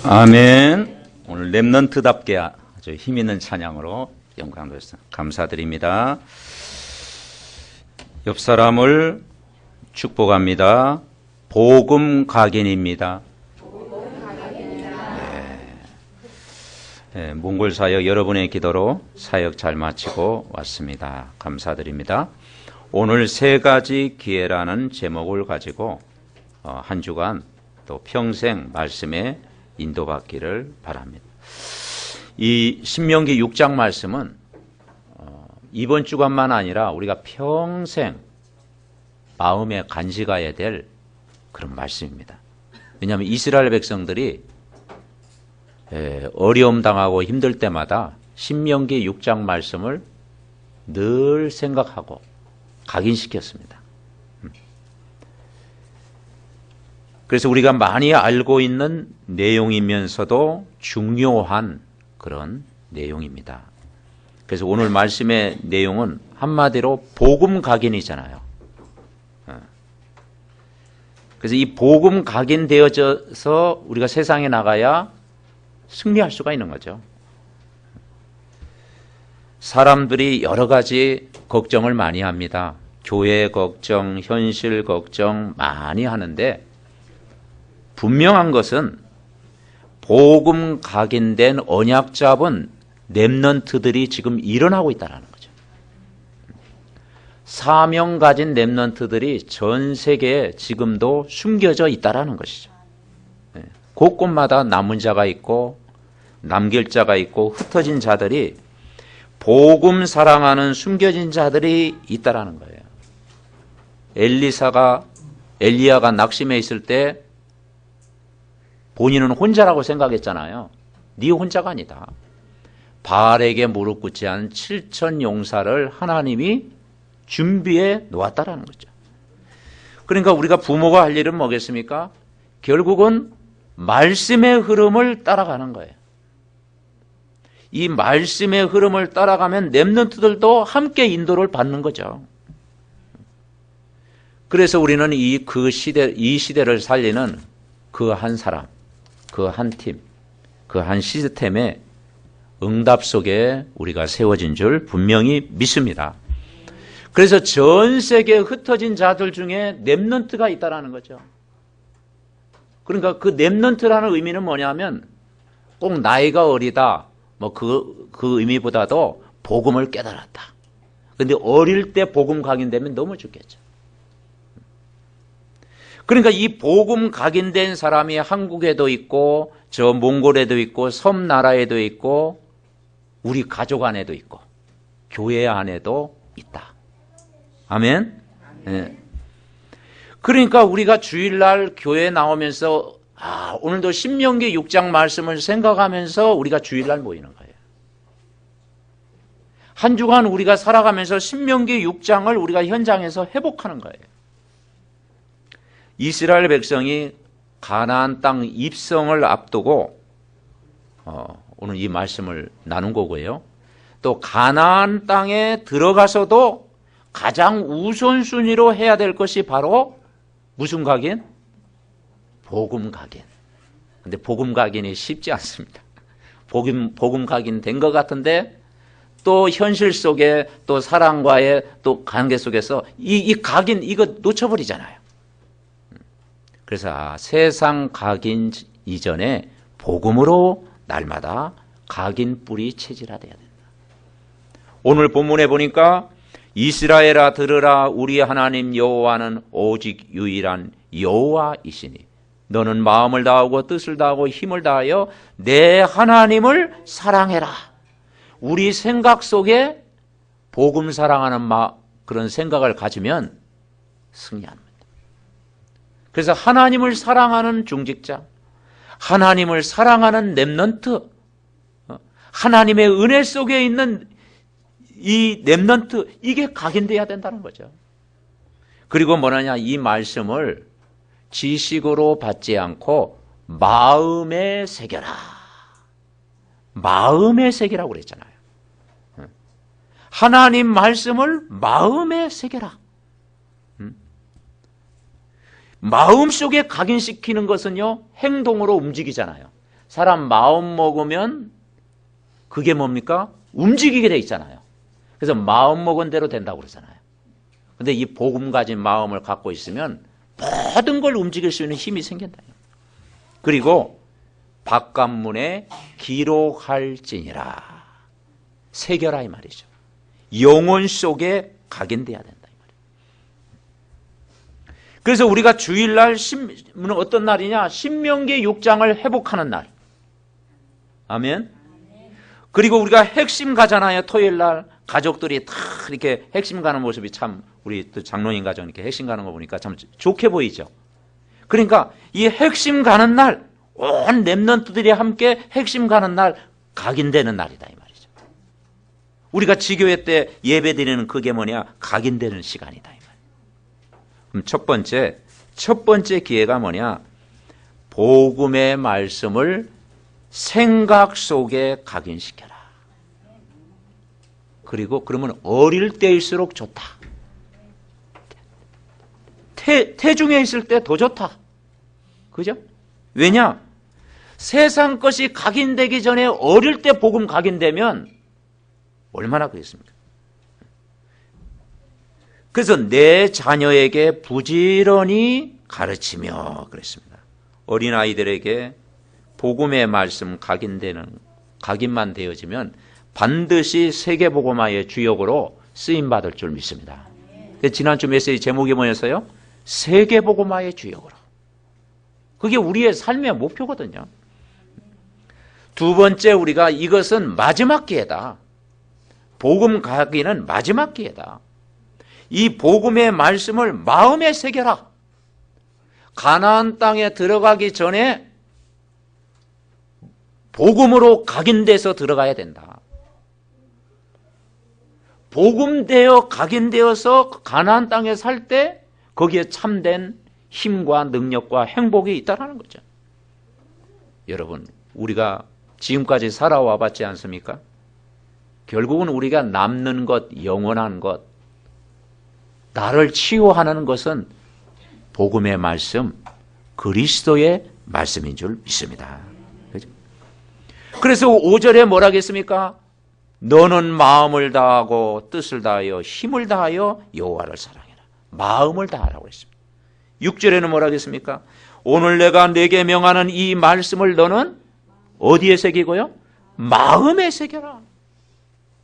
아멘. 오늘 렘넌트답게 아주 힘있는 찬양으로 영광 돌렸습니다. 감사드립니다. 옆 사람을 축복합니다. 복음 각인입니다. 네, 몽골 사역 여러분의 기도로 사역 잘 마치고 왔습니다. 감사드립니다. 오늘 세 가지 기회라는 제목을 가지고 한 주간 또 평생 말씀에 인도받기를 바랍니다. 이 신명기 6장 말씀은 이번 주간만 아니라 우리가 평생 마음에 간직해야 될 그런 말씀입니다. 왜냐하면 이스라엘 백성들이 어려움 당하고 힘들 때마다 신명기 6장 말씀을 늘 생각하고 각인시켰습니다. 그래서 우리가 많이 알고 있는 내용이면서도 중요한 그런 내용입니다. 그래서 오늘 말씀의 내용은 한마디로 복음 각인이잖아요. 그래서 이 복음 각인되어져서 우리가 세상에 나가야 승리할 수가 있는 거죠. 사람들이 여러 가지 걱정을 많이 합니다. 교회 걱정, 현실 걱정 많이 하는데 분명한 것은 복음 각인된 언약 잡은 렘넌트들이 지금 일어나고 있다는 거죠. 사명 가진 렘넌트들이 전 세계에 지금도 숨겨져 있다는 것이죠. 곳곳마다 남은 자가 있고 남길 자가 있고 흩어진 자들이 복음 사랑하는 숨겨진 자들이 있다는 거예요. 엘리야가 낙심해 있을 때 본인은 혼자라고 생각했잖아요. 네 혼자가 아니다. 바알에게 무릎 꿇지 않은 7천 용사를 하나님이 준비해 놓았다라는 거죠. 그러니까 우리가 부모가 할 일은 뭐겠습니까? 결국은 말씀의 흐름을 따라가는 거예요. 이 말씀의 흐름을 따라가면 렘넌트들도 함께 인도를 받는 거죠. 그래서 우리는 이 시대를 살리는 그 한 사람, 그 한 팀, 그 한 시스템의 응답 속에 우리가 세워진 줄 분명히 믿습니다. 그래서 전 세계에 흩어진 자들 중에 렘넌트가 있다는 거죠. 그러니까 그 렘넌트라는 의미는 뭐냐면 꼭 나이가 어리다, 그 의미보다도 복음을 깨달았다. 그런데 어릴 때 복음 각인되면 너무 좋겠죠. 그러니까 이 복음 각인된 사람이 한국에도 있고 저 몽골에도 있고 섬나라에도 있고 우리 가족 안에도 있고 교회 안에도 있다. 아멘? 네. 그러니까 우리가 주일날 교회 나오면서 오늘도 신명기 6장 말씀을 생각하면서 우리가 주일날 모이는 거예요. 한 주간 우리가 살아가면서 신명기 6장을 우리가 현장에서 회복하는 거예요. 이스라엘 백성이 가나안 땅 입성을 앞두고 오늘 이 말씀을 나눈 거고요. 또 가나안 땅에 들어가서도 가장 우선순위로 해야 될 것이 바로 무슨 각인? 복음 각인. 근데 복음 각인이 쉽지 않습니다. 복음 각인 된 것 같은데 또 현실 속에 또 사랑과의 또 관계 속에서 이 각인 이거 놓쳐버리잖아요. 그래서 세상 각인 이전에 복음으로 날마다 각인 뿌리 체질화돼야 된다. 오늘 본문에 보니까 이스라엘아 들으라 우리 하나님 여호와는 오직 유일한 여호와이시니 너는 마음을 다하고 뜻을 다하고 힘을 다하여 내 하나님을 사랑해라. 우리 생각 속에 복음 사랑하는 그런 생각을 가지면 승리합니다. 그래서 하나님을 사랑하는 중직자, 하나님을 사랑하는 렘넌트, 하나님의 은혜 속에 있는 이 렘넌트, 이게 각인돼야 된다는 거죠. 그리고 뭐냐냐, 이 말씀을 지식으로 받지 않고 마음에 새겨라. 마음에 새기라고 그랬잖아요. 하나님 말씀을 마음에 새겨라. 마음속에 각인시키는 것은요, 행동으로 움직이잖아요. 사람 마음 먹으면 그게 뭡니까? 움직이게 돼 있잖아요. 그래서 마음 먹은 대로 된다고 그러잖아요. 근데 이 복음 가진 마음을 갖고 있으면 모든 걸 움직일 수 있는 힘이 생긴다. 그리고 바깥문에 기록할지니라. 새겨라 이 말이죠. 영혼 속에 각인돼야 된다 이 말이에요. 그래서 우리가 주일날 어떤 날이냐? 신명기 6장을 회복하는 날. 아멘. 그리고 우리가 핵심 가잖아요. 토요일날 가족들이 다 이렇게 핵심 가는 모습이 참 우리 또 장로님 가정 이렇게 핵심 가는 거 보니까 참 좋게 보이죠. 그러니까 이 핵심 가는 날, 온 렘넌트들이 함께 핵심 가는 날 각인되는 날이다 이 말이죠. 우리가 지교회 때 예배 드리는 그게 뭐냐? 각인되는 시간이다 이 말이에요. 그럼 첫 번째 기회가 뭐냐? 복음의 말씀을 생각 속에 각인시켜라. 그리고 그러면 어릴 때일수록 좋다. 태중에 있을 때 더 좋다. 그죠? 왜냐? 세상 것이 각인되기 전에 어릴 때 복음 각인되면 얼마나 그랬습니까? 그래서 내 자녀에게 부지런히 가르치며 그랬습니다. 어린아이들에게 복음의 말씀 각인만 되어지면 반드시 세계복음화의 주역으로 쓰임받을 줄 믿습니다. 지난주 메시지 제목이 뭐였어요? 세계복음화의 주역으로. 그게 우리의 삶의 목표거든요. 두 번째, 우리가 이것은 마지막 기회다. 복음 가기는 마지막 기회다. 이 복음의 말씀을 마음에 새겨라. 가나안 땅에 들어가기 전에 복음으로 각인돼서 들어가야 된다. 복음되어 각인되어서 가나안 땅에 살 때 거기에 참된 힘과 능력과 행복이 있다는 거죠. 여러분, 우리가 지금까지 살아와 봤지 않습니까? 결국은 우리가 남는 것, 영원한 것, 나를 치유하는 것은 복음의 말씀, 그리스도의 말씀인 줄 믿습니다. 그죠? 그래서 5절에 뭐라 하겠습니까? 너는 마음을 다하고 뜻을 다하여 힘을 다하여 여호와를 사랑해라. 마음을 다하라고 했습니다. 6절에는 뭐라 하겠습니까? 오늘 내가 네게 명하는 이 말씀을 너는 어디에 새기고요? 마음에 새겨라.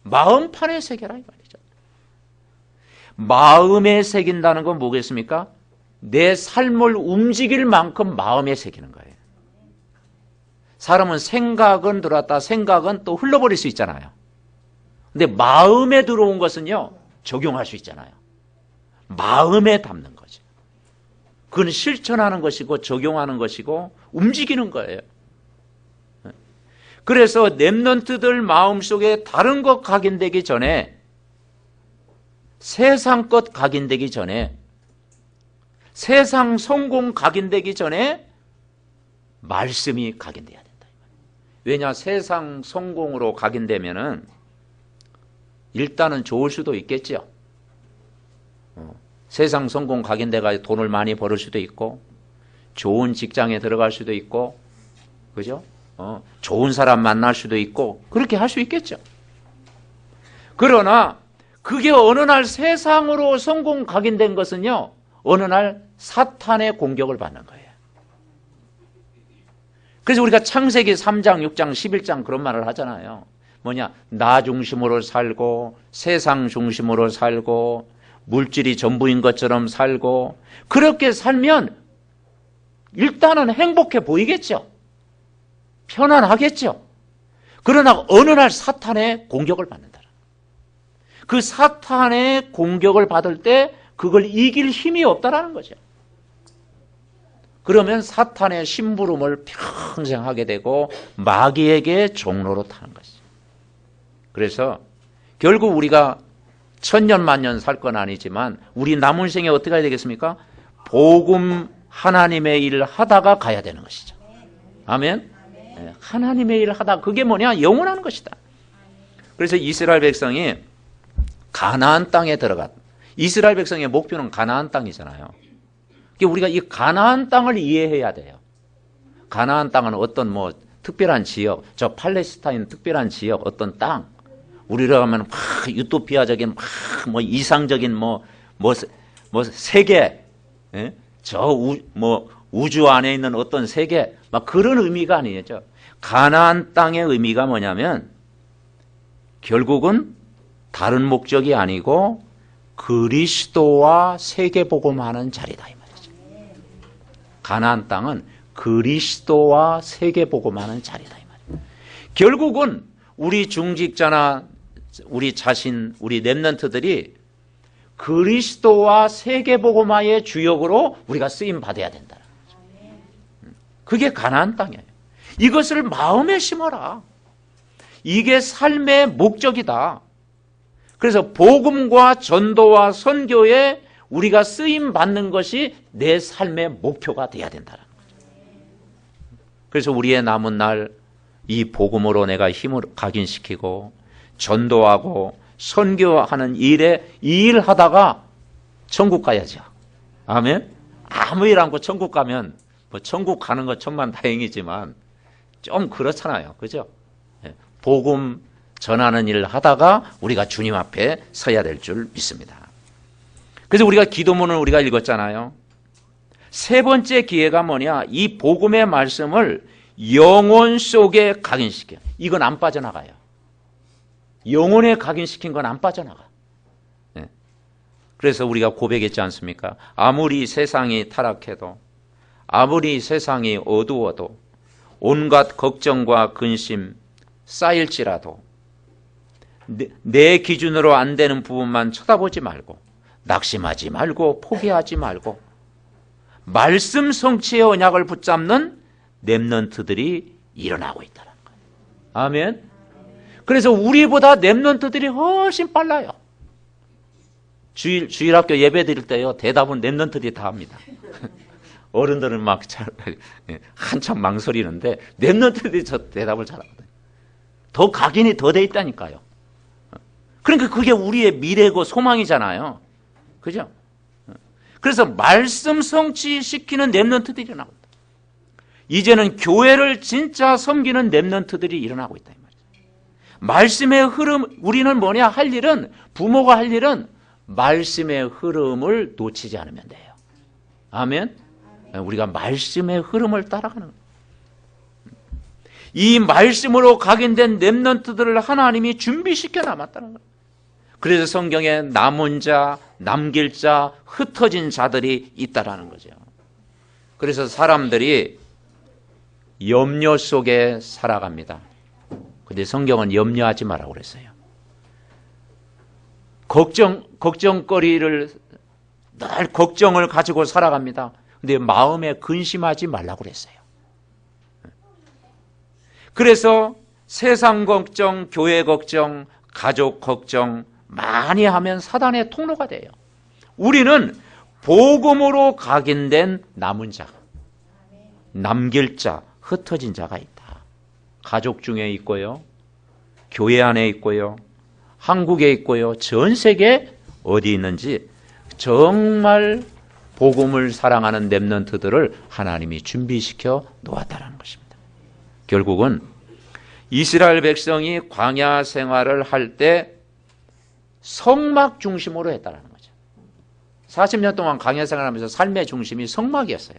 마음판에 새겨라 이 말이죠. 마음에 새긴다는 건 뭐겠습니까? 내 삶을 움직일 만큼 마음에 새기는 거예요. 사람은 생각은 들어왔다 생각은 또 흘러버릴 수 있잖아요. 근데 마음에 들어온 것은요, 적용할 수 있잖아요. 마음에 담는 거죠. 그건 실천하는 것이고 적용하는 것이고 움직이는 거예요. 그래서 렘넌트들 마음속에 다른 것 각인되기 전에, 세상 것 각인되기 전에, 세상 성공 각인되기 전에 말씀이 각인돼야 된다. 왜냐? 세상 성공으로 각인되면은 일단은 좋을 수도 있겠죠. 세상 성공 각인돼가 돈을 많이 벌을 수도 있고, 좋은 직장에 들어갈 수도 있고, 그죠? 좋은 사람 만날 수도 있고, 그렇게 할 수 있겠죠. 그러나 그게 어느 날 세상으로 성공 각인된 것은요, 어느 날 사탄의 공격을 받는 거예요. 그래서 우리가 창세기 3장, 6장, 11장 그런 말을 하잖아요. 뭐냐? 나 중심으로 살고 세상 중심으로 살고 물질이 전부인 것처럼 살고, 그렇게 살면 일단은 행복해 보이겠죠. 편안하겠죠. 그러나 어느 날 사탄의 공격을 받는다. 그 사탄의 공격을 받을 때 그걸 이길 힘이 없다라는 거죠. 그러면 사탄의 심부름을 평생 하게 되고 마귀에게 종로로 타는 것이죠. 그래서 결국 우리가 천년 만년 살 건 아니지만 우리 남은 생에 어떻게 해야 되겠습니까? 복음 하나님의 일을 하다가 가야 되는 것이죠. 아멘. 하나님의 일을 하다, 그게 뭐냐? 영원한 것이다. 그래서 이스라엘 백성이 가나안 땅에 들어갔. 이스라엘 백성의 목표는 가나안 땅이잖아요. 우리가 이 가나안 땅을 이해해야 돼요. 가나안 땅은 어떤 특별한 지역, 저 팔레스타인 특별한 지역, 어떤 땅, 우리로 하면 막 유토피아적인 막 뭐 이상적인 뭐 세계, 예? 우주 안에 있는 어떤 세계, 막 그런 의미가 아니죠. 가나안 땅의 의미가 뭐냐면 결국은 다른 목적이 아니고 그리스도와 세계복음하는 자리다 이 말이죠. 가나안 땅은 그리스도와 세계복음하는 자리다 이 말이에요. 결국은 우리 중직자나 우리 자신, 우리 렘넌트들이 그리스도와 세계복음화의 주역으로 우리가 쓰임 받아야 된다는 거죠. 그게 가나안 땅이에요. 이것을 마음에 심어라. 이게 삶의 목적이다. 그래서 복음과 전도와 선교에 우리가 쓰임 받는 것이 내 삶의 목표가 돼야 된다는 거죠. 그래서 우리의 남은 날 이 복음으로 내가 힘을 각인시키고 전도하고 선교하는 일에 이 일 하다가 천국 가야죠. 아멘. 아무 일 않고 천국 가면 뭐 천국 가는 것 천만 다행이지만 좀 그렇잖아요. 그죠? 복음 전하는 일을 하다가 우리가 주님 앞에 서야 될 줄 믿습니다. 그래서 우리가 기도문을 우리가 읽었잖아요. 세 번째 기회가 뭐냐? 이 복음의 말씀을 영혼 속에 각인시켜. 이건 안 빠져나가요. 영혼에 각인시킨 건 안 빠져나가. 그래서 우리가 고백했지 않습니까? 아무리 세상이 타락해도, 아무리 세상이 어두워도, 온갖 걱정과 근심 쌓일지라도 내 기준으로 안 되는 부분만 쳐다보지 말고, 낙심하지 말고, 포기하지 말고, 말씀 성취의 언약을 붙잡는 렘넌트들이 일어나고 있다는 거예요. 아멘. 그래서 우리보다 렘넌트들이 훨씬 빨라요. 주일학교 예배 드릴 때요, 대답은 렘넌트들이 다 합니다. 어른들은 막 한참 망설이는데 렘넌트들이 저 대답을 잘하거든요. 더 각인이 더 돼 있다니까요. 그러니까 그게 우리의 미래고 소망이잖아요. 그죠? 그래서 말씀 성취시키는 렘넌트들이 일어나고 있다. 이제는 교회를 진짜 섬기는 렘넌트들이 일어나고 있다. 말씀의 흐름, 우리는 뭐냐? 할 일은, 부모가 할 일은 말씀의 흐름을 놓치지 않으면 돼요. 아멘? 우리가 말씀의 흐름을 따라가는 거예요. 이 말씀으로 각인된 렘넌트들을 하나님이 준비시켜 놨다는 거예요. 그래서 성경에 남은 자, 남길 자, 흩어진 자들이 있다라는 거죠. 그래서 사람들이 염려 속에 살아갑니다. 근데 성경은 염려하지 말라고 그랬어요. 걱정거리를 늘 걱정을 가지고 살아갑니다. 근데 마음에 근심하지 말라고 그랬어요. 그래서 세상 걱정, 교회 걱정, 가족 걱정 많이 하면 사단의 통로가 돼요. 우리는 복음으로 각인된 남은 자, 남길 자, 흩어진 자가 있다. 가족 중에 있고요, 교회 안에 있고요, 한국에 있고요, 전 세계 어디 있는지 정말 복음을 사랑하는 렘넌트들을 하나님이 준비시켜 놓았다는 것입니다. 결국은 이스라엘 백성이 광야 생활을 할 때 성막 중심으로 했다는 거죠. 40년 동안 광야 생활하면서 삶의 중심이 성막이었어요.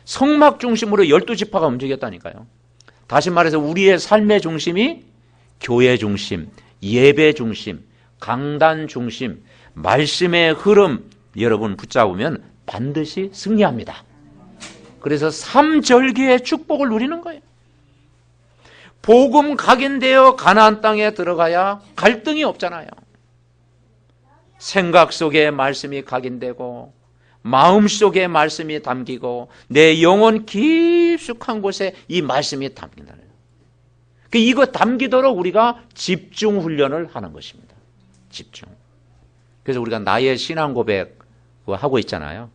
성막 중심으로 12지파가 움직였다니까요. 다시 말해서 우리의 삶의 중심이 교회 중심, 예배 중심, 강단 중심, 말씀의 흐름 여러분 붙잡으면 반드시 승리합니다. 그래서 3절기의 축복을 누리는 거예요. 복음 각인되어 가나안 땅에 들어가야 갈등이 없잖아요. 생각 속에 말씀이 각인되고 마음 속에 말씀이 담기고 내 영혼 깊숙한 곳에 이 말씀이 담긴다는 거예요. 이거 담기도록 우리가 집중 훈련을 하는 것입니다. 집중. 그래서 우리가 나의 신앙 고백 하고 있잖아요.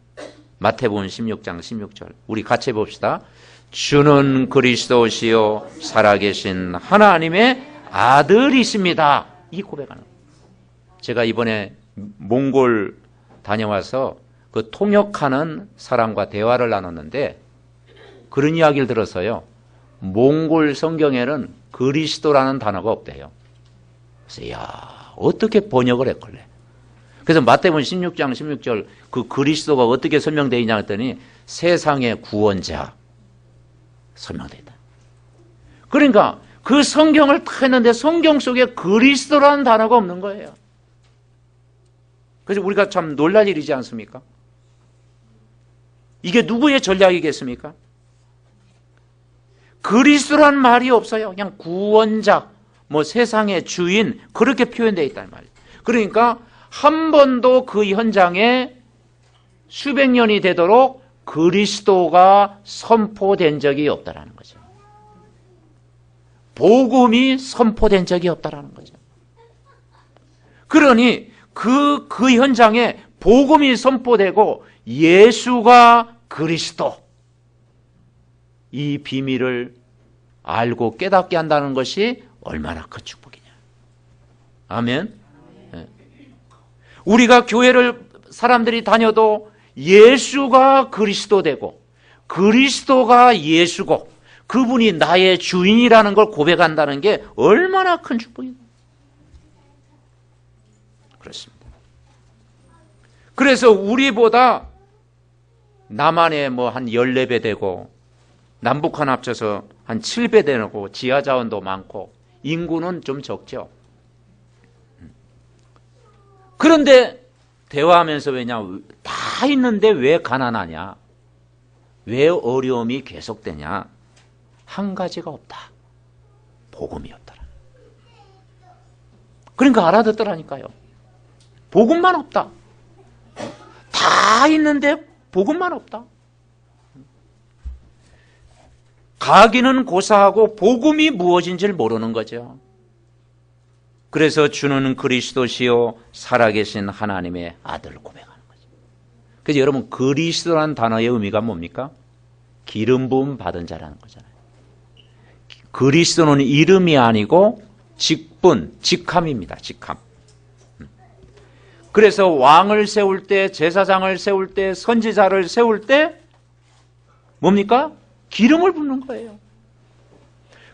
마태복음 16장 16절. 우리 같이 봅시다. 주는 그리스도시요 살아계신 하나님의 아들이십니다. 이 고백하는 거예요. 제가 이번에 몽골 다녀와서 그 통역하는 사람과 대화를 나눴는데 그런 이야기를 들어서요. 몽골 성경에는 그리스도라는 단어가 없대요. 그래서 야, 어떻게 번역을 했길래? 그래서 마태복음 16장 16절 그 그리스도가 어떻게 설명되어 있냐 했더니 세상의 구원자 설명되어 있다. 그러니까 그 성경을 다 했는데 성경 속에 그리스도라는 단어가 없는 거예요. 그래서 우리가 참 놀랄 일이지 않습니까? 이게 누구의 전략이겠습니까? 그리스도라는 말이 없어요. 그냥 구원자, 뭐 세상의 주인 그렇게 표현되어 있단 말이에요. 그러니까 한 번도 그 현장에 수백 년이 되도록 그리스도가 선포된 적이 없다라는 거죠. 복음이 선포된 적이 없다라는 거죠. 그러니 그 현장에 복음이 선포되고 예수가 그리스도 이 비밀을 알고 깨닫게 한다는 것이 얼마나 큰 축복이냐. 아멘. 네. 우리가 교회를 사람들이 다녀도 예수가 그리스도 되고 그리스도가 예수고 그분이 나의 주인이라는 걸 고백한다는 게 얼마나 큰 축복이냐. 그렇습니다. 그래서 우리보다 남한에 뭐 한 14배 되고 남북한 합쳐서 한 7배 되고 지하 자원도 많고 인구는 좀 적죠. 그런데 대화하면서 왜냐? 다 있는데 왜 가난하냐? 왜 어려움이 계속되냐? 한 가지가 없다. 복음이 없더라. 그러니까 알아듣더라니까요. 복음만 없다. 다 있는데 복음만 없다. 가기는 고사하고 복음이 무엇인지를 모르는 거죠. 그래서 주는 그리스도시요 살아계신 하나님의 아들 고백하는 거죠. 그래서 여러분 그리스도라는 단어의 의미가 뭡니까? 기름 부음 받은 자라는 거잖아요. 그리스도는 이름이 아니고 직분, 직함입니다. 직함. 그래서 왕을 세울 때, 제사장을 세울 때, 선지자를 세울 때 뭡니까? 기름을 붓는 거예요.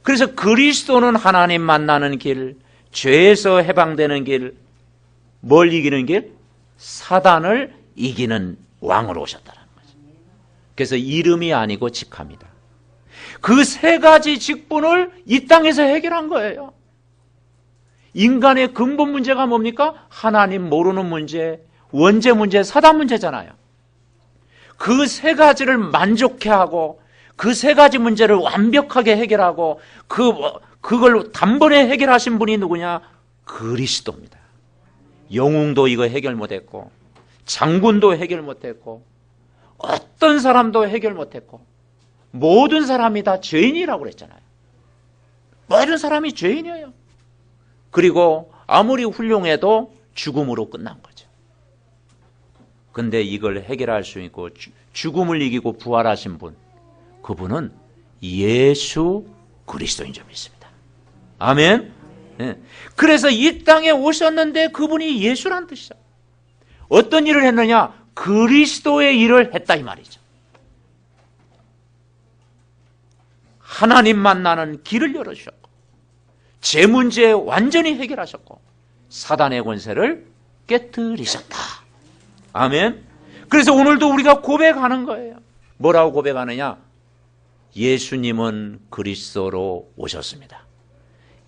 그래서 그리스도는 하나님 만나는 길, 죄에서 해방되는 길, 뭘 이기는 길? 사단을 이기는 왕으로 오셨다는 거죠. 그래서 이름이 아니고 직함이다. 그 세 가지 직분을 이 땅에서 해결한 거예요. 인간의 근본 문제가 뭡니까? 하나님 모르는 문제, 원죄 문제, 사단 문제잖아요. 그 세 가지를 만족해 하고 그 세 가지 문제를 완벽하게 해결하고 그걸 단번에 해결하신 분이 누구냐? 그리스도입니다. 영웅도 이거 해결 못했고 장군도 해결 못했고 어떤 사람도 해결 못했고 모든 사람이 다 죄인이라고 그랬잖아요. 모든 사람이 죄인이에요. 그리고 아무리 훌륭해도 죽음으로 끝난 거죠. 근데 이걸 해결할 수 있고 죽음을 이기고 부활하신 분, 그분은 예수 그리스도인 줄 믿습니다. 아멘. 네. 그래서 이 땅에 오셨는데 그분이 예수란 뜻이죠. 어떤 일을 했느냐? 그리스도의 일을 했다 이 말이죠. 하나님 만나는 길을 열어주셨고 제 문제 완전히 해결하셨고 사단의 권세를 깨뜨리셨다. 아멘. 그래서 오늘도 우리가 고백하는 거예요. 뭐라고 고백하느냐? 예수님은 그리스도로 오셨습니다.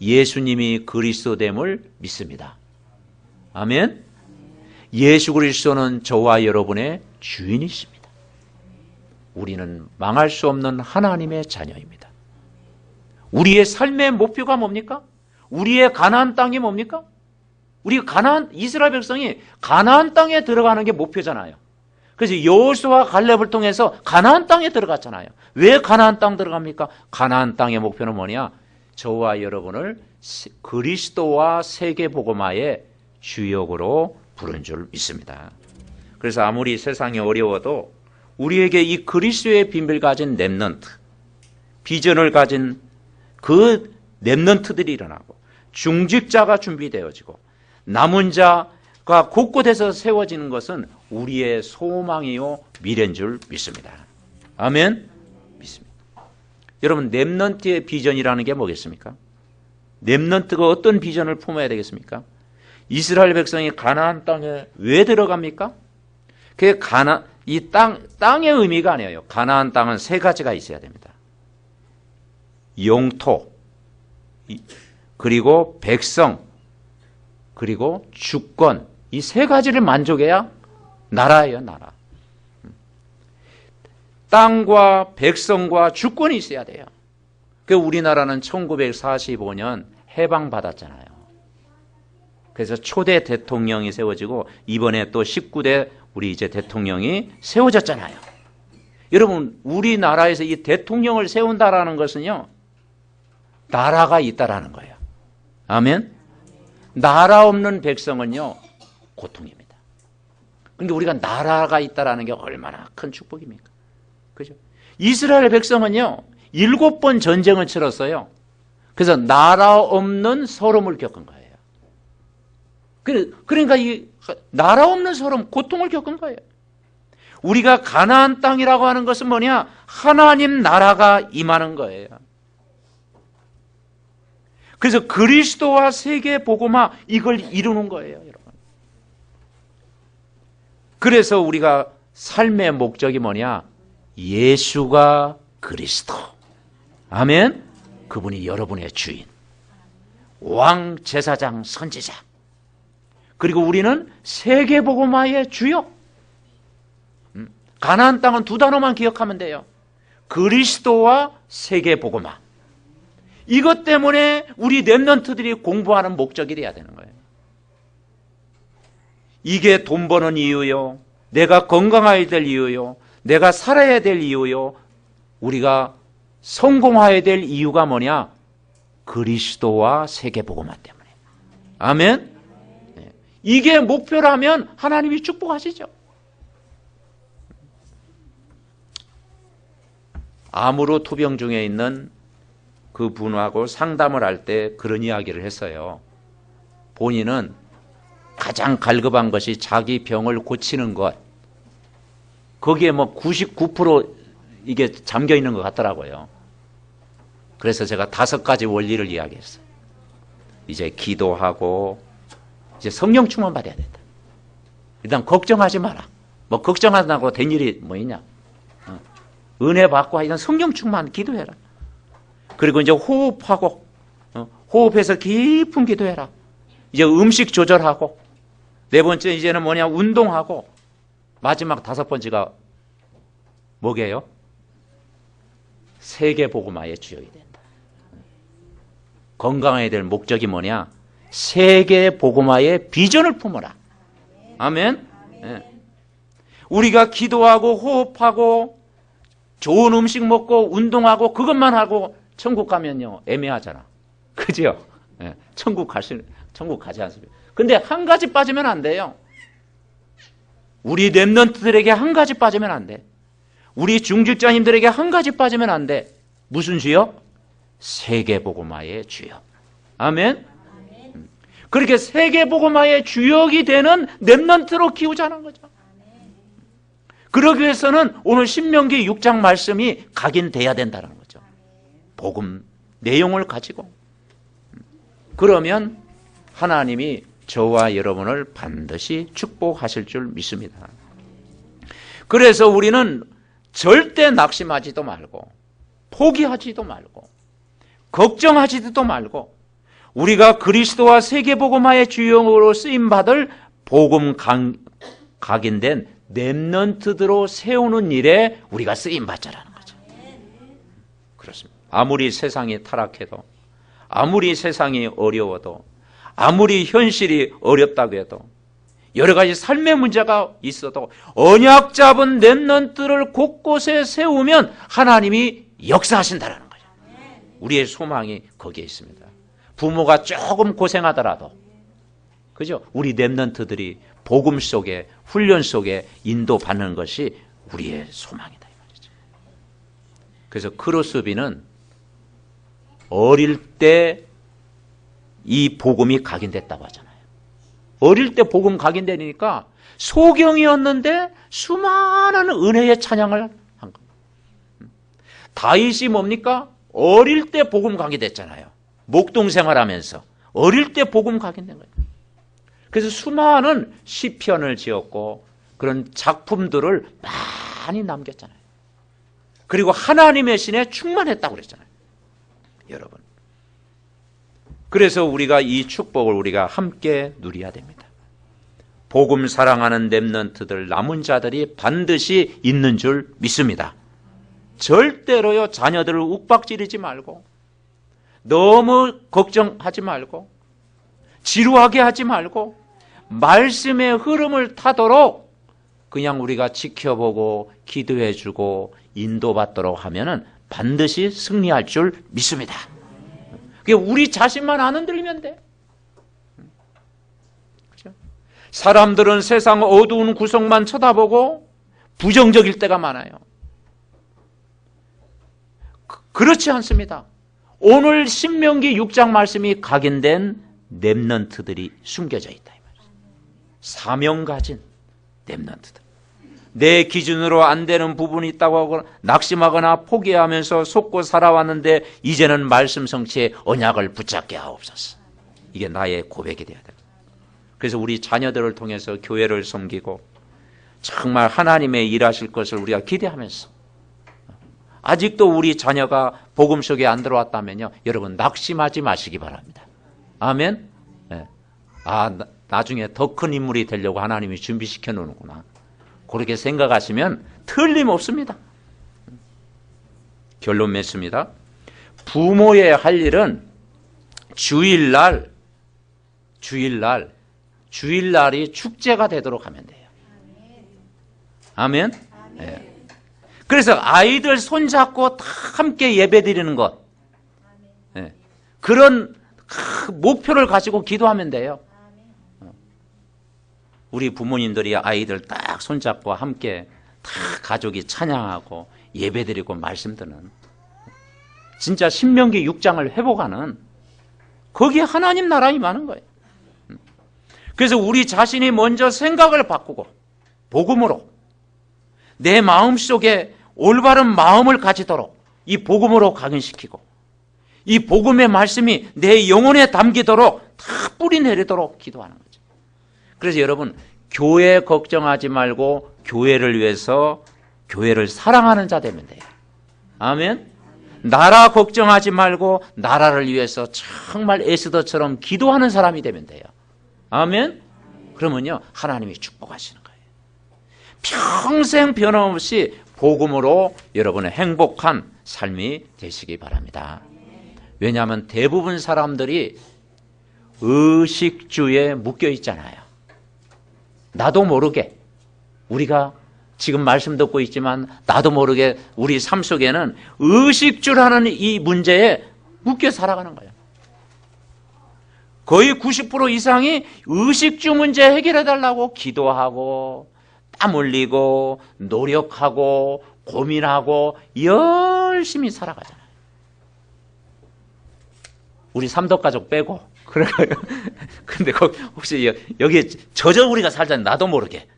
예수님이 그리스도됨을 믿습니다. 아멘. 예수 그리스도는 저와 여러분의 주인이십니다. 우리는 망할 수 없는 하나님의 자녀입니다. 우리의 삶의 목표가 뭡니까? 우리의 가나안 땅이 뭡니까? 우리 이스라엘 백성이 가나안 땅에 들어가는 게 목표잖아요. 그래서 여호수아와 갈렙을 통해서 가나안 땅에 들어갔잖아요. 왜 가나안 땅 들어갑니까? 가나안 땅의 목표는 뭐냐? 저와 여러분을 그리스도와 세계 복음화의 주역으로 부른 줄 믿습니다. 그래서 아무리 세상이 어려워도 우리에게 이 그리스도의 비밀을 가진 렘넌트, 비전을 가진 그 렘넌트들이 일어나고 중직자가 준비되어지고 남은 자가 곳곳에서 세워지는 것은 우리의 소망이요 미래인 줄 믿습니다. 아멘. 믿습니다. 여러분, 렘넌트의 비전이라는 게 뭐겠습니까? 렘넌트가 어떤 비전을 품어야 되겠습니까? 이스라엘 백성이 가나안 땅에 왜 들어갑니까? 그게 이 땅의 의미가 아니에요. 가나안 땅은 세 가지가 있어야 됩니다. 영토, 그리고 백성, 그리고 주권. 이 세 가지를 만족해야 나라예요, 나라. 땅과 백성과 주권이 있어야 돼요. 그 우리나라는 1945년 해방받았잖아요. 그래서 초대 대통령이 세워지고 이번에 또 19대 우리 이제 대통령이 세워졌잖아요. 여러분, 우리나라에서 이 대통령을 세운다라는 것은요, 나라가 있다라는 거예요. 아멘? 나라 없는 백성은요, 고통입니다. 그러니까 우리가 나라가 있다라는 게 얼마나 큰 축복입니까? 그죠? 이스라엘 백성은요, 7번 전쟁을 치렀어요. 그래서 나라 없는 서름을 겪은 거예요. 그러니까 이 나라 없는 서름, 고통을 겪은 거예요. 우리가 가나안 땅이라고 하는 것은 뭐냐? 하나님 나라가 임하는 거예요. 그래서 그리스도와 세계 복음화, 이걸 이루는 거예요, 여러분. 그래서 우리가 삶의 목적이 뭐냐? 예수가 그리스도. 아멘. 그분이 여러분의 주인, 왕, 제사장, 선지자. 그리고 우리는 세계 복음화의 주역. 가나안 땅은 두 단어만 기억하면 돼요. 그리스도와 세계 복음화. 이것 때문에 우리 렘넌트들이 공부하는 목적이 돼야 되는 거예요. 이게 돈 버는 이유요, 내가 건강해야 될 이유요, 내가 살아야 될 이유요, 우리가 성공해야 될 이유가 뭐냐? 그리스도와 세계 복음화 때문에. 아멘. 이게 목표라면 하나님이 축복하시죠. 암으로 투병 중에 있는 그 분하고 상담을 할 때 그런 이야기를 했어요. 본인은 가장 갈급한 것이 자기 병을 고치는 것. 거기에 뭐 99% 이게 잠겨 있는 것 같더라고요. 그래서 제가 5가지 원리를 이야기했어요. 이제 기도하고, 이제 성령 충만 받아야 된다. 일단 걱정하지 마라. 뭐 걱정한다고 된 일이 뭐 있냐? 은혜 받고 하여튼 성령 충만 기도해라. 그리고 이제 호흡하고, 호흡해서 깊은 기도해라. 이제 음식 조절하고, 4번째 이제는 뭐냐? 운동하고, 마지막 5번째가 뭐게요? 세계 복음화의 주역이 된다. 건강해야 될 목적이 뭐냐? 세계 복음화의 비전을 품어라. 아멘. 네. 우리가 기도하고 호흡하고 좋은 음식 먹고 운동하고 그것만 하고 천국 가면요 애매하잖아. 그죠? 네. 천국 가지 않습니다. 근데 한 가지 빠지면 안 돼요. 우리 렘넌트들에게 한 가지 빠지면 안 돼. 우리 중직자님들에게 한 가지 빠지면 안 돼. 무슨 주역? 세계 복음화의 주역. 아멘. 그렇게 세계 복음화의 주역이 되는 렘넌트로 키우자는 거죠. 그러기 위해서는 오늘 신명기 6장 말씀이 각인돼야 된다는 거죠. 복음 내용을 가지고. 그러면 하나님이 저와 여러분을 반드시 축복하실 줄 믿습니다. 그래서 우리는 절대 낙심하지도 말고 포기하지도 말고 걱정하지도 말고 우리가 그리스도와 세계복음화의 주역으로 쓰임받을 복음 각인된 렘넌트들로 세우는 일에 우리가 쓰임받자라는 거죠. 그렇습니다. 아무리 세상이 타락해도, 아무리 세상이 어려워도, 아무리 현실이 어렵다고 해도, 여러 가지 삶의 문제가 있어도 언약 잡은 렘넌트를 곳곳에 세우면 하나님이 역사하신다는 거죠. 우리의 소망이 거기에 있습니다. 부모가 조금 고생하더라도, 그죠? 우리 렘넌트들이 복음 속에, 훈련 속에 인도받는 것이 우리의 소망이다, 이 말이죠. 그래서 크로스비는 어릴 때 이 복음이 각인됐다고 하잖아요. 어릴 때 복음 각인되니까 소경이었는데 수많은 은혜의 찬양을 한 겁니다. 다윗이 뭡니까? 어릴 때 복음 가게 됐잖아요. 목동 생활하면서 어릴 때 복음 가게 된 거예요. 그래서 수많은 시편을 지었고 그런 작품들을 많이 남겼잖아요. 그리고 하나님의 신에 충만했다고 그랬잖아요. 여러분. 그래서 우리가 이 축복을 우리가 함께 누려야 됩니다. 복음 사랑하는 렘넌트들, 남은 자들이 반드시 있는 줄 믿습니다. 절대로요, 자녀들을 욱박지르지 말고, 너무 걱정하지 말고, 지루하게 하지 말고, 말씀의 흐름을 타도록 그냥 우리가 지켜보고 기도해주고 인도받도록 하면은 반드시 승리할 줄 믿습니다. 그게 우리 자신만 안 흔들리면 돼. 그렇죠? 사람들은 세상 어두운 구석만 쳐다보고 부정적일 때가 많아요. 그렇지 않습니다. 오늘 신명기 6장 말씀이 각인된 렘넌트들이 숨겨져 있다. 사명 가진 렘넌트들. 내 기준으로 안 되는 부분이 있다고 하고 낙심하거나 포기하면서 속고 살아왔는데 이제는 말씀 성취의 언약을 붙잡게 하옵소서. 이게 나의 고백이 돼야 돼요. 그래서 우리 자녀들을 통해서 교회를 섬기고 정말 하나님의 일하실 것을 우리가 기대하면서 아직도 우리 자녀가 복음 속에 안 들어왔다면요, 여러분 낙심하지 마시기 바랍니다. 아멘. 네. 나중에 더 큰 인물이 되려고 하나님이 준비시켜 놓는구나. 그렇게 생각하시면 틀림없습니다. 결론 맺습니다. 부모의 할 일은 주일날이 축제가 되도록 하면 돼요. 아멘. 네. 그래서 아이들 손잡고 다 함께 예배드리는 것, 네. 그런 목표를 가지고 기도하면 돼요. 우리 부모님들이 아이들 딱 손잡고 함께 다 가족이 찬양하고 예배드리고 말씀 듣는, 진짜 신명기 6장을 회복하는, 거기에 하나님 나라 임하는 거예요. 그래서 우리 자신이 먼저 생각을 바꾸고 복음으로 내 마음속에 올바른 마음을 가지도록 이 복음으로 각인시키고 이 복음의 말씀이 내 영혼에 담기도록 다 뿌리 내리도록 기도하는 거죠. 그래서 여러분, 교회 걱정하지 말고 교회를 위해서 교회를 사랑하는 자 되면 돼요. 아멘. 나라 걱정하지 말고 나라를 위해서 정말 에스더처럼 기도하는 사람이 되면 돼요. 아멘. 그러면요, 하나님이 축복하시는 거예요. 평생 변함없이 복음으로 여러분의 행복한 삶이 되시기 바랍니다. 왜냐하면 대부분 사람들이 의식주에 묶여 있잖아요. 나도 모르게, 우리가 지금 말씀 듣고 있지만 나도 모르게 우리 삶 속에는 의식주라는 이 문제에 묶여 살아가는 거예요. 거의 90% 이상이 의식주 문제 해결해달라고 기도하고 땀 흘리고 노력하고 고민하고 열심히 살아가잖아요. 우리 삼덕가족 빼고. 그래요. 근데 혹시 여기에 젖어 우리가 살잖아요. 나도 모르게.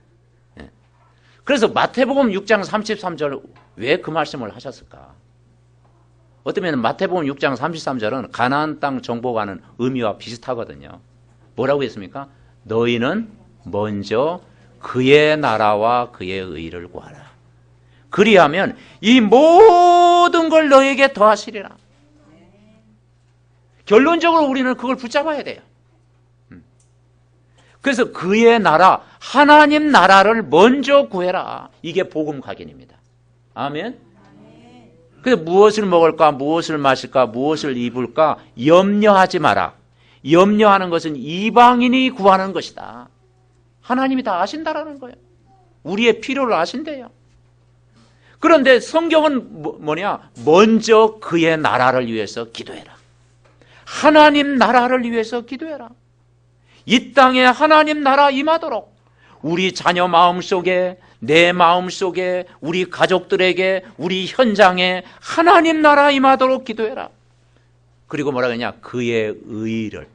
그래서 마태복음 6장 33절 왜 그 말씀을 하셨을까? 어쩌면 마태복음 6장 33절은 가나안 땅 정복하는 의미와 비슷하거든요. 뭐라고 했습니까? 너희는 먼저 그의 나라와 그의 의를 구하라. 그리하면 이 모든 걸 너에게 더하시리라. 결론적으로 우리는 그걸 붙잡아야 돼요. 그래서 그의 나라, 하나님 나라를 먼저 구해라. 이게 복음 각인입니다. 아멘. 그래서 무엇을 먹을까, 무엇을 마실까, 무엇을 입을까 염려하지 마라. 염려하는 것은 이방인이 구하는 것이다. 하나님이 다 아신다라는 거예요. 우리의 필요를 아신대요. 그런데 성경은 뭐냐? 먼저 그의 나라를 위해서 기도해라. 하나님 나라를 위해서 기도해라. 이 땅에 하나님 나라 임하도록 우리 자녀 마음속에, 내 마음속에, 우리 가족들에게, 우리 현장에 하나님 나라 임하도록 기도해라. 그리고 뭐라 그러냐? 그의 의를,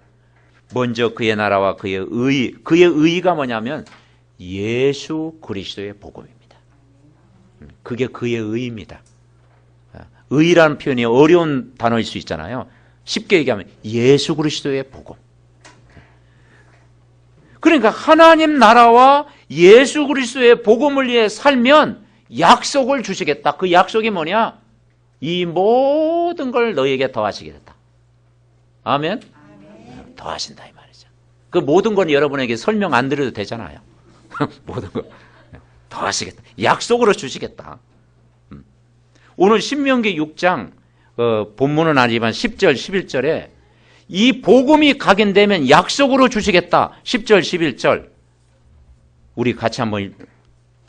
먼저 그의 나라와 그의 의가 뭐냐면 예수 그리스도의 복음입니다. 그게 그의 의입니다. 의라는 표현이 어려운 단어일 수 있잖아요. 쉽게 얘기하면 예수 그리스도의 복음. 그러니까 하나님 나라와 예수 그리스도의 복음을 위해 살면 약속을 주시겠다. 그 약속이 뭐냐? 이 모든 걸 너에게 더하시겠다. 아멘? 더하신다 이 말이죠. 그 모든 건 여러분에게 설명 안 드려도 되잖아요. 모든 거 더하시겠다. 약속으로 주시겠다. 오늘 신명기 6장 본문은 아니지만 10절 11절에 이 복음이 각인되면 약속으로 주시겠다. 10절 11절 우리 같이 한번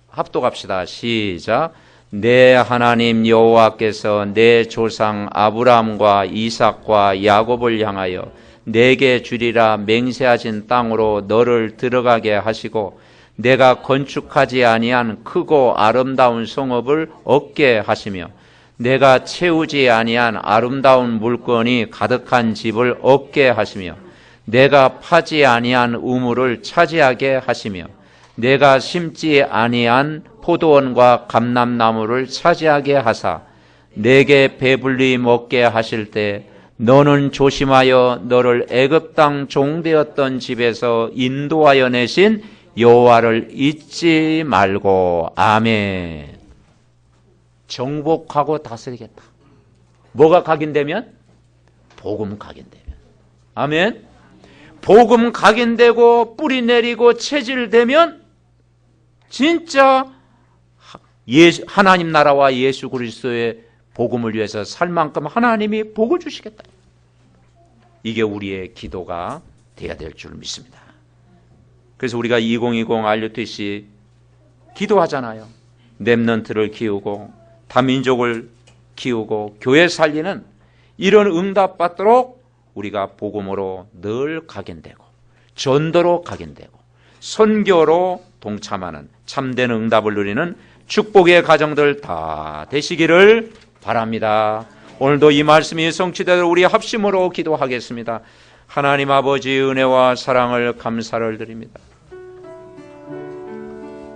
합독합시다. 시작. 내 하나님 여호와께서 내 조상 아브라함과 이삭과 야곱을 향하여 내게 주리라 맹세하신 땅으로 너를 들어가게 하시고 내가 건축하지 아니한 크고 아름다운 성읍을 얻게 하시며 내가 채우지 아니한 아름다운 물건이 가득한 집을 얻게 하시며 내가 파지 아니한 우물을 차지하게 하시며 내가 심지 아니한 포도원과 감람나무를 차지하게 하사 내게 배불리 먹게 하실 때 너는 조심하여 너를 애굽 땅 종되었던 집에서 인도하여 내신 여호와를 잊지 말고. 아멘. 정복하고 다스리겠다. 뭐가 각인되면? 복음 각인되면. 아멘. 복음 각인되고 뿌리 내리고 체질되면 진짜 하나님 나라와 예수 그리스도의 복음을 위해서 살 만큼 하나님이 복을 주시겠다. 이게 우리의 기도가 되어야 될 줄 믿습니다. 그래서 우리가 2020 RUTC 기도하잖아요. 렘넌트를 키우고 다민족을 키우고 교회 살리는 이런 응답 받도록 우리가 복음으로 늘 각인되고 전도로 각인되고 선교로 동참하는 참된 응답을 누리는 축복의 가정들 다 되시기를 바랍니다. 오늘도 이 말씀이 성취되도록 우리 합심으로 기도하겠습니다. 하나님 아버지 은혜와 사랑을 감사를 드립니다.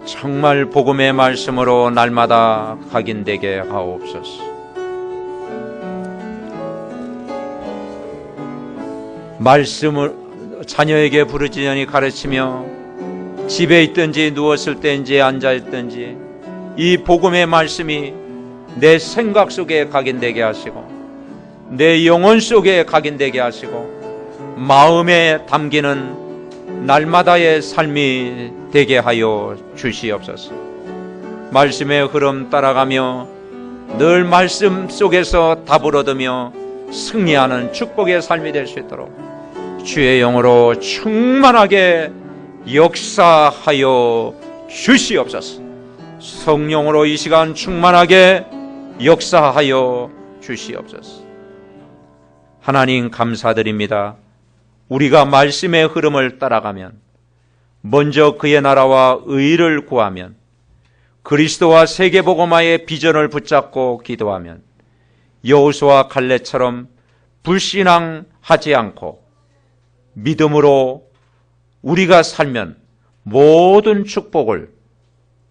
정말 복음의 말씀으로 날마다 각인되게 하옵소서. 말씀을 자녀에게 부르짖으니 가르치며 집에 있든지 누웠을 때인지 앉아있든지 이 복음의 말씀이 내 생각 속에 각인되게 하시고 내 영혼 속에 각인되게 하시고 마음에 담기는 날마다의 삶이 되게 하여 주시옵소서. 말씀의 흐름 따라가며 늘 말씀 속에서 답을 얻으며 승리하는 축복의 삶이 될 수 있도록 주의 영으로 충만하게 역사하여 주시옵소서. 성령으로 이 시간 충만하게 역사하여 주시옵소서. 하나님 감사드립니다. 우리가 말씀의 흐름을 따라가면 먼저 그의 나라와 의를 구하면 그리스도와 세계복음화의 비전을 붙잡고 기도하면 여호수아 갈렙처럼 불신앙하지 않고 믿음으로 우리가 살면 모든 축복을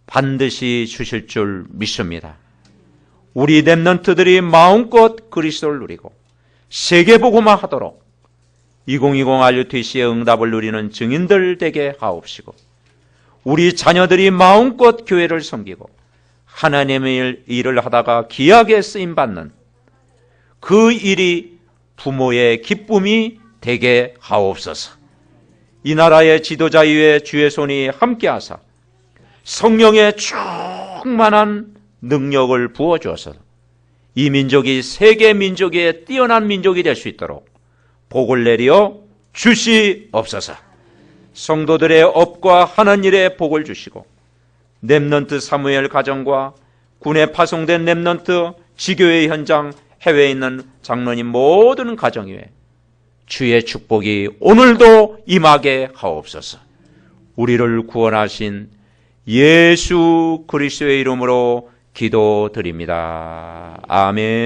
반드시 주실 줄 믿습니다. 우리 렘넌트들이 마음껏 그리스도를 누리고 세계복음화 하도록 2020 RUTC의 응답을 누리는 증인들 되게 하옵시고 우리 자녀들이 마음껏 교회를 섬기고 하나님의 일을 하다가 귀하게 쓰임받는 그 일이 부모의 기쁨이 되게 하옵소서. 이 나라의 지도자 위에 주의 손이 함께하사 성령의 충만한 능력을 부어주어서 이 민족이 세계 민족의 뛰어난 민족이 될 수 있도록 복을 내려 주시옵소서. 성도들의 업과 하는 일에 복을 주시고 렘넌트 사무엘 가정과 군에 파송된 렘넌트 지교회 현장 해외에 있는 장로님 모든 가정 위에 주의 축복이 오늘도 임하게 하옵소서. 우리를 구원하신 예수 그리스도의 이름으로 기도드립니다. 아멘.